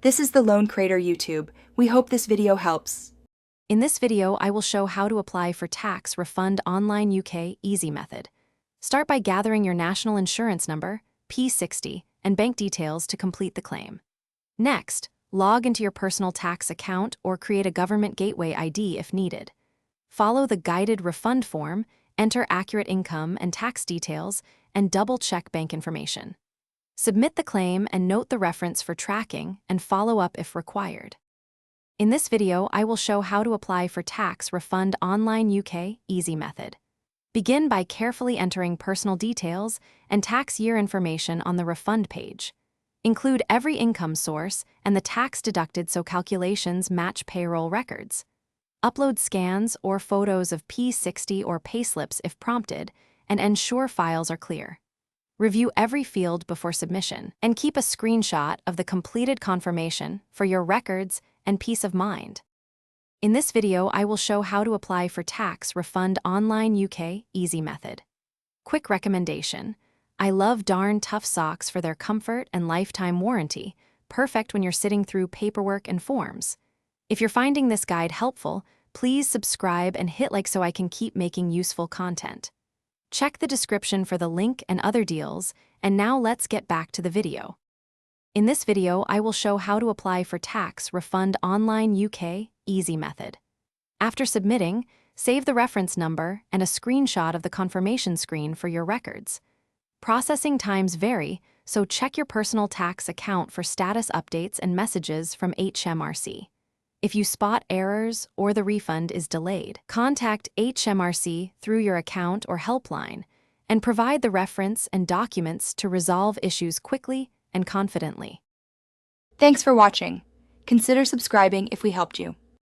This is the Loan Creator YouTube. We hope this video helps. In this video, I will show how to apply for tax refund online UK easy method. Start by gathering your national insurance number, P60, and bank details to complete the claim. Next, log into your personal tax account or create a government gateway ID if needed. Follow the guided refund form, enter accurate income and tax details, and double-check bank information. Submit the claim and note the reference for tracking and follow up if required. In this video, I will show how to apply for tax refund online UK easy method. Begin by carefully entering personal details and tax year information on the refund page. Include every income source and the tax deducted so calculations match payroll records. Upload scans or photos of P60 or payslips if prompted, and ensure files are clear. Review every field before submission, and keep a screenshot of the completed confirmation for your records and peace of mind. In this video, I will show how to apply for tax refund online UK easy method. Quick recommendation: I love Darn Tough socks for their comfort and lifetime warranty, perfect when you're sitting through paperwork and forms. If you're finding this guide helpful, please subscribe and hit like so I can keep making useful content. Check the description for the link and other deals, and now let's get back to the video. In this video, I will show how to apply for tax refund online UK easy method. After submitting, save the reference number and a screenshot of the confirmation screen for your records. Processing times vary, so check your personal tax account for status updates and messages from HMRC. If you spot errors or the refund is delayed, contact HMRC through your account or helpline and provide the reference and documents to resolve issues quickly and confidently. Thanks for watching. Consider subscribing if we helped you.